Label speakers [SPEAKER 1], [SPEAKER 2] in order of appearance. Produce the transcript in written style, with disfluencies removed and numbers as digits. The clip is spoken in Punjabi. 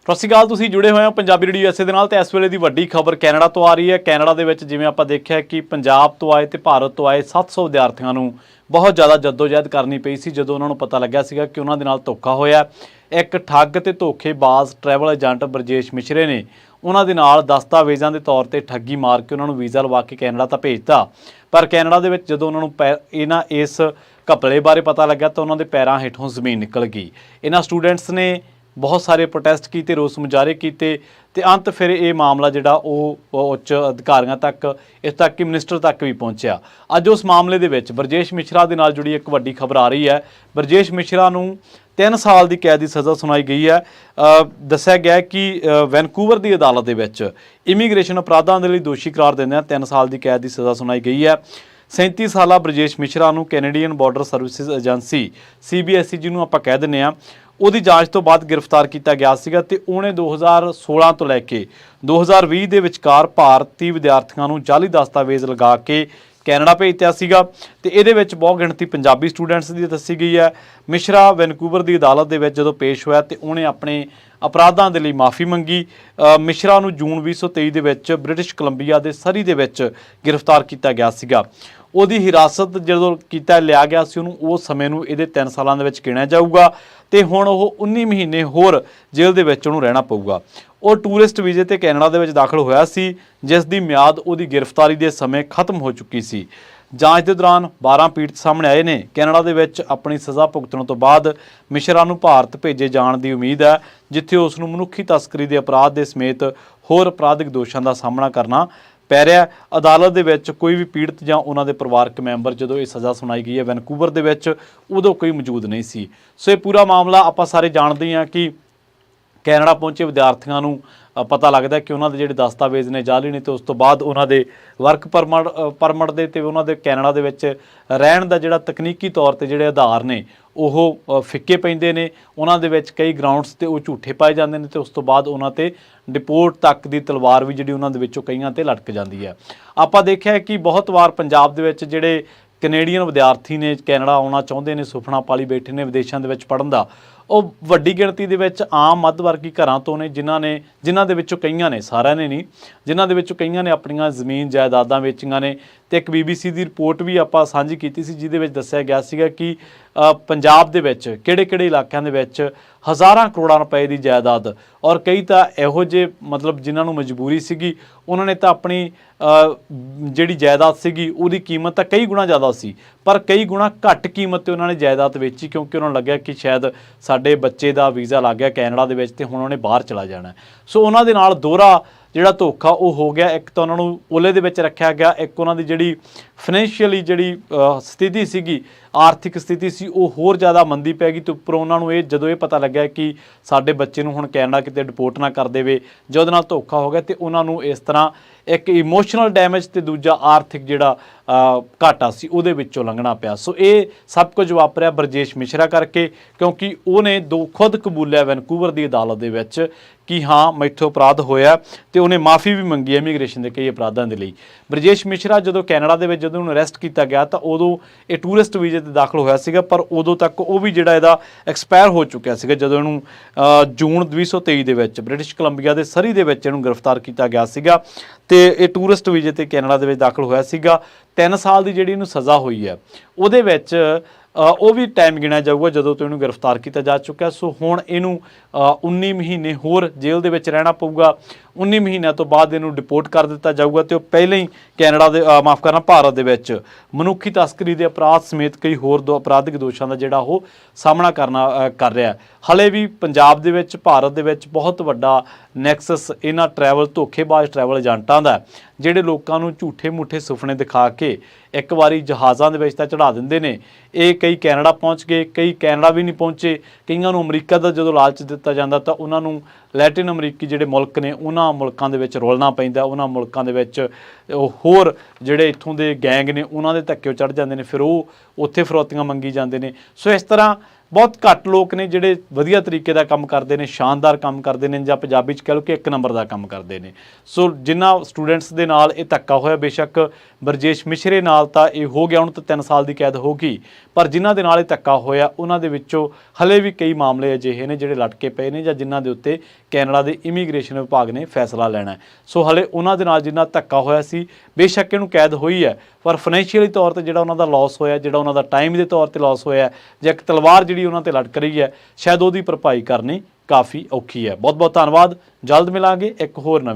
[SPEAKER 1] ਸਤਿ ਸ਼੍ਰੀ ਅਕਾਲ। ਤੁਸੀਂ ਜੁੜੇ ਹੋਏ ਹੋ ਪੰਜਾਬੀ ਰੇਡੀਓ ਐਸੇ ਦੇ ਨਾਲ ਤੇ ਇਸ ਵੇਲੇ ਦੀ ਵੱਡੀ ਖਬਰ ਕੈਨੇਡਾ ਤੋਂ ਆ ਰਹੀ ਹੈ। ਕੈਨੇਡਾ ਦੇ ਵਿੱਚ ਜਿਵੇਂ ਆਪਾਂ ਦੇਖਿਆ ਕਿ ਪੰਜਾਬ ਤੋਂ ਆਏ ਤੇ ਭਾਰਤ ਤੋਂ ਆਏ 700 ਵਿਦਿਆਰਥੀਆਂ ਨੂੰ ਬਹੁਤ ਜ਼ਿਆਦਾ ਜੱਦੋਜਹਿਦ ਕਰਨੀ ਪਈ ਸੀ ਜਦੋਂ ਉਹਨਾਂ ਨੂੰ ਪਤਾ ਲੱਗਿਆ ਸੀਗਾ ਕਿ ਉਹਨਾਂ ਦੇ ਨਾਲ ਧੋਖਾ ਹੋਇਆ। ਇੱਕ ਠੱਗ ਤੇ ਧੋਖੇਬਾਜ਼ ਟਰੈਵਲ ਏਜੰਟ ਬਰਜੇਸ਼ ਮਿਸ਼ਰੇ ਨੇ ਉਹਨਾਂ ਦੇ ਨਾਲ ਦਸਤਾਵੇਜ਼ਾਂ ਦੇ ਤੌਰ ਤੇ ਠੱਗੀ ਮਾਰ ਕੇ ਉਹਨਾਂ ਨੂੰ ਵੀਜ਼ਾ ਲਵਾ ਕੇ ਕੈਨੇਡਾ ਤਾਂ ਭੇਜਤਾ। ਪਰ ਕੈਨੇਡਾ ਦੇ ਵਿੱਚ ਜਦੋਂ ਉਹਨਾਂ ਨੂੰ ਇਸ ਘਪਲੇ ਬਾਰੇ ਪਤਾ ਲੱਗਾ ਤਾਂ ਉਹਨਾਂ ਦੇ ਪੈਰਾਂ ਹੇਠੋਂ ਜ਼ਮੀਨ ਨਿਕਲ ਗਈ। ਇਹਨਾਂ ਸਟੂਡੈਂਟਸ ਨੇ बहुत सारे प्रोटेस्ट किए, रोस मुजाहरे किए तो अंत फिर ये मामला जिहड़ा उच्च अधिकारियों तक इस तक कि मिनिस्टर तक भी पहुँचा। अज उस मामले दे विच बरजेश मिश्रा दे नाल जुड़ी एक वड्डी खबर आ रही है। बरजेश मिश्रा नूं 3 साल की कैद की सज़ा सुनाई गई है। दस्सिया गया कि वैनकूवर की अदालत दे विच इमीग्रेशन अपराधों के लिए दोषी करार देंदे 3 साल की कैद की सज़ा सुनाई गई है। 37 साला बरजेश मिश्रा नूं Canadian border services agency CBSE ਜਿਹਨੂੰ ਆਪਾਂ ਕਹਿ ਦਿੰਦੇ ਆ ਉਹਦੀ ਜਾਂਚ ਤੋਂ ਬਾਅਦ ਗ੍ਰਿਫਤਾਰ ਕੀਤਾ ਗਿਆ ਸੀਗਾ ਤੇ ਉਹਨੇ 2016 ਤੋਂ ਲੈ ਕੇ 2020 ਦੇ ਵਿਚਕਾਰ ਭਾਰਤੀ ਵਿਦਿਆਰਥੀਆਂ ਨੂੰ ਜਾਲੀ ਦਸਤਾਵੇਜ਼ ਲਗਾ ਕੇ ਕੈਨੇਡਾ ਭੇਜਿਆ ਸੀਗਾ ਤੇ ਇਹਦੇ ਵਿੱਚ ਬਹੁਤ ਗਿਣਤੀ ਪੰਜਾਬੀ ਸਟੂਡੈਂਟਸ ਦੀ ਦੱਸੀ ਗਈ ਹੈ। ਮਿਸ਼ਰਾ ਵੈਨਕੂਵਰ ਦੀ ਅਦਾਲਤ ਦੇ ਵਿੱਚ ਜਦੋਂ ਪੇਸ਼ ਹੋਇਆ ਤੇ ਉਹਨੇ ਆਪਣੇ ਅਪਰਾਧਾਂ ਦੇ ਲਈ ਮਾਫੀ ਮੰਗੀ। ਮਿਸ਼ਰਾ ਨੂੰ ਜੂਨ 2023 ਦੇ ਵਿੱਚ ਬ੍ਰਿਟਿਸ਼ ਕੋਲੰਬੀਆ ਦੇ ਸਰੀ ਦੇ ਵਿੱਚ ਗ੍ਰਿਫਤਾਰ ਕੀਤਾ ਗਿਆ ਸੀਗਾ। ਉਹਦੀ ਹਿਰਾਸਤ ਜਦੋਂ ਕੀਤਾ ਲਿਆ ਗਿਆ ਸੀ ਉਹਨੂੰ ਉਸ ਸਮੇਂ ਨੂੰ ਇਹਦੇ 3 ਸਾਲਾਂ ਦੇ ਵਿੱਚ ਗਿਣਿਆ ਜਾਊਗਾ ਤੇ ਹੁਣ ਉਹ 19 ਮਹੀਨੇ ਹੋਰ ਜੇਲ੍ਹ ਦੇ ਵਿੱਚ ਉਹਨੂੰ ਰਹਿਣਾ ਪਊਗਾ। ਉਹ ਟੂਰਿਸਟ ਵੀਜ਼ੇ ਤੇ ਕੈਨੇਡਾ ਦੇ ਵਿੱਚ ਦਾਖਲ ਹੋਇਆ ਸੀ ਜਿਸ ਦੀ ਮਿਆਦ ਉਹਦੀ ਗ੍ਰਿਫਤਾਰੀ ਦੇ ਸਮੇਂ ਖਤਮ ਹੋ ਚੁੱਕੀ ਸੀ। ਜਾਂਚ ਦੇ ਦੌਰਾਨ 12 ਪੀੜਤ ਸਾਹਮਣੇ ਆਏ ਨੇ। ਕੈਨੇਡਾ ਦੇ ਵਿੱਚ ਆਪਣੀ ਸਜ਼ਾ ਭੁਗਤਣ ਤੋਂ ਬਾਅਦ ਮਿਸ਼ਰਾ ਨੂੰ ਭਾਰਤ ਭੇਜੇ ਜਾਣ ਦੀ ਉਮੀਦ ਹੈ ਜਿੱਥੇ ਉਸ ਨੂੰ ਮਨੁੱਖੀ ਤਸਕਰੀ ਦੇ ਅਪਰਾਧ ਦੇ ਸਮੇਤ ਹੋਰ ਅਪਰਾਧਿਕ ਦੋਸ਼ਾਂ ਦਾ ਸਾਹਮਣਾ ਕਰਨਾ ਪੈ ਰਿਹਾ। ਅਦਾਲਤ ਦੇ ਵਿੱਚ ਕੋਈ ਵੀ ਪੀੜਤ ਜਾਂ ਉਹਨਾਂ ਦੇ ਪਰਿਵਾਰਕ ਮੈਂਬਰ ਜਦੋਂ ਇਹ ਸਜ਼ਾ ਸੁਣਾਈ ਗਈ ਹੈ ਵੈਨਕੂਵਰ ਦੇ ਵਿੱਚ ਉਦੋਂ ਕੋਈ ਮੌਜੂਦ ਨਹੀਂ ਸੀ। ਸੋ ਇਹ ਪੂਰਾ ਮਾਮਲਾ ਆਪਾਂ ਸਾਰੇ ਜਾਣਦੇ ਹਾਂ ਕਿ ਕੈਨੇਡਾ ਪਹੁੰਚੇ ਵਿਦਿਆਰਥੀਆਂ ਨੂੰ ਪਤਾ ਲੱਗਦਾ ਕਿ ਉਹਨਾਂ ਦੇ ਜਿਹੜੇ ਦਸਤਾਵੇਜ਼ ਨੇ ਜਾਲੀ ਨੇ ਤੇ ਉਸ ਤੋਂ ਬਾਅਦ ਉਹਨਾਂ ਦੇ ਵਰਕ ਪਰਮਿਟ ਦੇ ਤੇ ਉਹਨਾਂ ਦੇ ਕੈਨੇਡਾ ਦੇ ਵਿੱਚ ਰਹਿਣ ਦਾ ਜਿਹੜਾ ਤਕਨੀਕੀ ਤੌਰ ਤੇ ਜਿਹੜੇ ਆਧਾਰ ਨੇ ਉਹ ਫਿੱਕੇ ਪੈਂਦੇ ਨੇ। ਉਹਨਾਂ ਦੇ ਵਿੱਚ ਕਈ ਗਰਾਊਂਡਸ ਤੇ ਉਹ ਝੂਠੇ ਪਾਏ ਜਾਂਦੇ ਨੇ ਤੇ ਉਸ ਤੋਂ ਬਾਅਦ ਉਹਨਾਂ ਤੇ ਡਿਪੋਰਟ ਤੱਕ ਦੀ ਤਲਵਾਰ ਵੀ ਜਿਹੜੀ ਉਹਨਾਂ ਦੇ ਵਿੱਚੋਂ ਕਈਆਂ ਤੇ ਲਟਕ ਜਾਂਦੀ ਹੈ। ਆਪਾਂ ਦੇਖਿਆ ਕਿ ਬਹੁਤ ਵਾਰ ਪੰਜਾਬ ਦੇ ਵਿੱਚ ਜਿਹੜੇ ਕੈਨੇਡੀਅਨ ਵਿਦਿਆਰਥੀ ਨੇ ਕੈਨੇਡਾ ਆਉਣਾ ਚਾਹੁੰਦੇ ਨੇ, ਸੁਪਨਾ ਪਾਲੀ ਬੈਠੇ ਨੇ ਵਿਦੇਸ਼ਾਂ ਦੇ ਵਿੱਚ ਪੜ੍ਹਨ ਦਾ, ਉਹ ਵੱਡੀ ਗਿਣਤੀ ਦੇ ਵਿੱਚ ਆਮ ਮੱਧ ਵਰਗੀ ਘਰਾਂ ਤੋਂ ਨੇ ਜਿਨ੍ਹਾਂ ਦੇ ਵਿੱਚੋਂ ਕਈਆਂ ਨੇ, ਸਾਰਿਆਂ ਨੇ ਨਹੀਂ, ਜਿਨ੍ਹਾਂ ਦੇ ਵਿੱਚੋਂ ਕਈਆਂ ਨੇ ਆਪਣੀਆਂ ਜ਼ਮੀਨ ਜਾਇਦਾਦਾਂ ਵੇਚੀਆਂ ਨੇ। ਤੇ ਇੱਕ BBC ਦੀ ਰਿਪੋਰਟ ਵੀ ਆਪਾਂ ਸਾਂਝੀ ਕੀਤੀ ਸੀ ਜਿਹਦੇ ਵਿੱਚ ਦੱਸਿਆ ਗਿਆ ਸੀਗਾ ਕਿ ਪੰਜਾਬ ਦੇ ਵਿੱਚ ਕਿਹੜੇ ਇਲਾਕਿਆਂ ਦੇ ਵਿੱਚ ਹਜ਼ਾਰਾਂ ਕਰੋੜਾਂ ਰੁਪਏ ਦੀ ਜਾਇਦਾਦ ਔਰ ਕਈ ਤਾਂ ਇਹੋ ਜਿਹੇ ਮਤਲਬ ਜਿਨ੍ਹਾਂ ਨੂੰ ਮਜਬੂਰੀ ਸੀਗੀ ਉਹਨਾਂ ਨੇ ਤਾਂ ਆਪਣੀ ਜਿਹੜੀ ਜਾਇਦਾਦ ਸੀਗੀ ਉਹਦੀ ਕੀਮਤ ਤਾਂ ਕਈ ਗੁਣਾ ਜ਼ਿਆਦਾ ਸੀ ਪਰ ਕਈ ਗੁਣਾ ਘੱਟ ਕੀਮਤ 'ਤੇ ਉਹਨਾਂ ਨੇ ਜਾਇਦਾਦ ਵੇਚੀ ਕਿਉਂਕਿ ਉਹਨਾਂ ਨੂੰ ਲੱਗਿਆ ਕਿ ਸ਼ਾਇਦ ਸਾਡੇ ਬੱਚੇ ਦਾ ਵੀਜ਼ਾ ਲੱਗ ਗਿਆ ਕੈਨੇਡਾ ਦੇ ਵਿੱਚ ਤੇ ਹੁਣ ਉਹਨੇ ਬਾਹਰ ਚਲਾ ਜਾਣਾ। ਸੋ ਉਹਨਾਂ ਦੇ ਨਾਲ ਦੋਹਰਾ ਜਿਹੜਾ ਧੋਖਾ ਉਹ ਹੋ ਗਿਆ। ਇੱਕ ਤਾਂ ਉਹਨਾਂ ਨੂੰ ਓਲੇ ਦੇ ਵਿੱਚ ਰੱਖਿਆ ਗਿਆ, ਇੱਕ ਉਹਨਾਂ ਦੀ ਜਿਹੜੀ ਫਾਈਨੈਂਸ਼ੀਅਲੀ ਜਿਹੜੀ ਸਥਿਤੀ ਸੀਗੀ, ਆਰਥਿਕ ਸਥਿਤੀ ਸੀ ਉਹ ਹੋਰ ਜ਼ਿਆਦਾ ਮੰਦੀ ਪੈ ਗਈ ਤੇ ਉੱਪਰੋਂ ਉਹਨਾਂ ਨੂੰ ਜਦੋਂ ਇਹ ਪਤਾ ਲੱਗਿਆ ਕਿ ਸਾਡੇ ਬੱਚੇ ਨੂੰ ਹੁਣ ਕੈਨੇਡਾ ਕਿਤੇ ਡਿਪੋਰਟ ਨਾ ਕਰ ਦੇਵੇ, ਜੇ ਉਹਦੇ ਨਾਲ ਧੋਖਾ ਹੋ ਗਿਆ ਤੇ ਉਹਨਾਂ ਨੂੰ ਇਸ ਤਰ੍ਹਾਂ ਇੱਕ ਇਮੋਸ਼ਨਲ ਡੈਮੇਜ ਤੇ ਦੂਜਾ ਆਰਥਿਕ ਜਿਹੜਾ ਘਾਟਾ ਸੀ ਉਹਦੇ ਵਿੱਚੋਂ ਲੰਘਣਾ ਪਿਆ। ਸੋ ਇਹ ਸਭ ਕੁਝ ਵਾਪਰਿਆ ਬਰਜੇਸ਼ ਮਿਸ਼ਰਾ ਕਰਕੇ ਕਿਉਂਕਿ ਉਹਨੇ ਖੁਦ ਕਬੂਲਿਆ ਵੈਨਕੂਵਰ ਦੀ ਅਦਾਲਤ ਦੇ ਵਿੱਚ ਕਿ ਹਾਂ ਮੈਥੋਂ ਅਪਰਾਧ ਹੋਇਆ ਤੇ ਉਹਨੇ ਮਾਫੀ ਵੀ ਮੰਗੀ ਇਮੀਗ੍ਰੇਸ਼ਨ ਦੇ ਕਈ ਅਪਰਾਧਾਂ ਦੇ ਲਈ। ਬਰਜੇਸ਼ ਮਿਸ਼ਰਾ ਜਦੋਂ ਕੈਨੇਡਾ ਦੇ ਵਿੱਚ ਜਦੋਂ ਉਹਨੂੰ ਅਰੈਸਟ ਕੀਤਾ ਗਿਆ ਤਾਂ ਉਦੋਂ ਇਹ ਟੂਰਿਸਟ ਵੀਜ਼ੇ ਤੇ ਦਾਖਲ ਹੋਇਆ ਸੀਗਾ ਪਰ ਉਦੋਂ ਤੱਕ ਉਹ ਵੀ ਜਿਹੜਾ ਇਹਦਾ ਐਕਸਪਾਇਰ ਹੋ ਚੁੱਕਿਆ ਸੀਗਾ ਜਦੋਂ ਇਹਨੂੰ ਜੂਨ 2023 ਦੇ ਵਿੱਚ ਬ੍ਰਿਟਿਸ਼ ਕੋਲੰਬੀਆ ਦੇ ਸਰੀ ਦੇ ਵਿੱਚ ਇਹਨੂੰ ਗ੍ਰਿਫਤਾਰ ਕੀਤਾ ਗਿਆ ਸੀਗਾ ਤੇ ਇਹ ਟੂਰਿਸਟ ਵੀਜ਼ੇ ਤੇ ਕੈਨੇਡਾ ਦੇ ਵਿੱਚ ਦਾਖਲ ਹੋਇਆ ਸੀਗਾ। 3 ਸਾਲ ਦੀ ਜਿਹੜੀ ਇਹਨੂੰ ਸਜ਼ਾ ਹੋਈ ਹੈ ਉਹਦੇ ਵਿੱਚ ਉਹ ਵੀ ਟਾਈਮ ਗਿਣਿਆ ਜਾਊਗਾ ਜਦੋਂ ਤੋਂ ਇਹਨੂੰ ਗ੍ਰਿਫਤਾਰ ਕੀਤਾ ਜਾ ਚੁੱਕਿਆ। ਸੋ ਹੁਣ ਇਹਨੂੰ 19 ਮਹੀਨੇ ਹੋਰ ਜੇਲ੍ਹ ਦੇ ਵਿੱਚ ਰਹਿਣਾ ਪਊਗਾ। 19 ਮਹੀਨਿਆਂ ਤੋਂ ਬਾਅਦ ਇਹਨੂੰ ਡਿਪੋਰਟ ਕਰ ਦਿੱਤਾ ਜਾਊਗਾ ਤੇ ਉਹ ਪਹਿਲਾਂ ਹੀ ਕੈਨੇਡਾ ਦੇ ਭਾਰਤ ਦੇ ਵਿੱਚ ਮਨੁੱਖੀ ਤਸਕਰੀ ਦੇ ਅਪਰਾਧ ਸਮੇਤ ਕਈ ਹੋਰ ਅਪਰਾਧਿਕ ਦੋਸ਼ਾਂ ਦਾ ਜਿਹੜਾ ਉਹ ਸਾਹਮਣਾ ਕਰ ਰਿਹਾ। ਹਲੇ ਵੀ ਪੰਜਾਬ ਦੇ ਵਿੱਚ ਭਾਰਤ ਦੇ ਵਿੱਚ ਬਹੁਤ ਵੱਡਾ ਨੈਕਸਸ ਇਹਨਾਂ ਧੋਖੇਬਾਜ਼ ਟਰੈਵਲ ਏਜੰਟਾਂ ਦਾ ਜਿਹੜੇ ਲੋਕਾਂ ਨੂੰ ਝੂਠੇ ਮੂਠੇ ਸੁਪਨੇ ਦਿਖਾ ਕੇ ਇੱਕ ਵਾਰੀ ਜਹਾਜ਼ਾਂ ਦੇ ਵਿੱਚ ਤਾਂ ਚੜ੍ਹਾ ਦਿੰਦੇ ਨੇ। ਇਹ ਕਈ ਕੈਨੇਡਾ ਪਹੁੰਚ ਗਏ, ਕਈ ਕੈਨੇਡਾ ਵੀ ਨਹੀਂ ਪਹੁੰਚੇ, ਕਈਆਂ ਨੂੰ ਅਮਰੀਕਾ ਦਾ ਜਦੋਂ ਲਾਲਚ ਦਿੱਤਾ ਜਾਂਦਾ ਤਾਂ ਉਹਨਾਂ ਨੂੰ ਲੈਟਿਨ ਅਮਰੀਕੀ ਜਿਹੜੇ ਮੁਲਕ ਨੇ ਉਹਨਾਂ ਮੁਲਕਾਂ ਦੇ ਵਿੱਚ ਰੁਲਣਾ ਪੈਂਦਾ। ਉਹਨਾਂ ਮੁਲਕਾਂ ਦੇ ਵਿੱਚ ਹੋਰ ਜਿਹੜੇ ਇੱਥੋਂ ਦੇ ਗੈਂਗ ਨੇ ਉਹਨਾਂ ਦੇ ਧੱਕੇ ਚੜ੍ਹ ਜਾਂਦੇ ਨੇ, ਫਿਰ ਉਹ ਉੱਥੇ ਫਿਰੌਤੀਆਂ ਮੰਗੀ ਜਾਂਦੇ ਨੇ। ਸੋ ਇਸ ਤਰ੍ਹਾਂ ਬਹੁਤ ਘੱਟ ਲੋਕ ਨੇ ਜਿਹੜੇ ਵਧੀਆ ਤਰੀਕੇ ਦਾ ਕੰਮ ਕਰਦੇ ਨੇ, ਸ਼ਾਨਦਾਰ ਕੰਮ ਕਰਦੇ ਨੇ ਜਾਂ ਪੰਜਾਬੀ 'ਚ ਕਹਿ ਲਓ ਕਿ 1 ਨੰਬਰ ਦਾ ਕੰਮ ਕਰਦੇ ਨੇ। ਸੋ ਜਿਨ੍ਹਾਂ ਸਟੂਡੈਂਟਸ ਦੇ ਨਾਲ ਇਹ ਧੱਕਾ ਹੋਇਆ, ਬੇਸ਼ੱਕ ਬਰਜੇਸ਼ ਮਿਸ਼ਰੇ ਨਾਲ ਤਾਂ ਇਹ ਹੋ ਗਿਆ, ਉਹਨੂੰ ਤਾਂ 3 ਸਾਲ ਦੀ ਕੈਦ ਹੋ ਗਈ, ਪਰ ਜਿਨ੍ਹਾਂ ਦੇ ਨਾਲ ਇਹ ਧੱਕਾ ਹੋਇਆ ਉਹਨਾਂ ਦੇ ਵਿੱਚੋਂ ਹਲੇ ਵੀ ਕਈ ਮਾਮਲੇ ਅਜਿਹੇ ਨੇ ਜਿਹੜੇ ਲਟਕੇ ਪਏ ਨੇ ਜਾਂ ਜਿਨ੍ਹਾਂ ਦੇ ਉੱਤੇ ਕੈਨੇਡਾ ਦੇ ਇਮੀਗ੍ਰੇਸ਼ਨ ਵਿਭਾਗ ਨੇ ਫੈਸਲਾ ਲੈਣਾ ਹੈ। ਸੋ ਹਲੇ ਉਹਨਾਂ ਦੇ ਨਾਲ ਜਿੰਨਾ ਧੱਕਾ ਹੋਇਆ ਸੀ, ਬੇਸ਼ੱਕ ਇਹਨੂੰ ਕੈਦ ਹੋਈ ਹੈ, ਪਰ ਫਾਈਨੈਂਸ਼ੀਅਲੀ ਤੌਰ ਤੇ ਜਿਹੜਾ ਉਹਨਾਂ ਦਾ ਲਾਸ ਹੋਇਆ, ਜਿਹੜਾ ਉਹਨਾਂ ਦਾ ਟਾਈਮ ਦੇ ਤੌਰ ਤੇ ਲਾਸ ਹੋਇਆ, ਜਾਂ ਇੱਕ ਤਲਵਾਰ ਜਿਹੜੀ ਉਹਨਾਂ ਤੇ ਲਟਕ ਰਹੀ ਹੈ, ਸ਼ਾਇਦ ਉਹਦੀ ਭਰਪਾਈ ਕਰਨੀ ਕਾਫੀ ਔਖੀ ਹੈ। ਬਹੁਤ ਬਹੁਤ ਧੰਨਵਾਦ। ਜਲਦ ਮਿਲਾਂਗੇ ਇੱਕ ਹੋਰ ਨਵੀਂ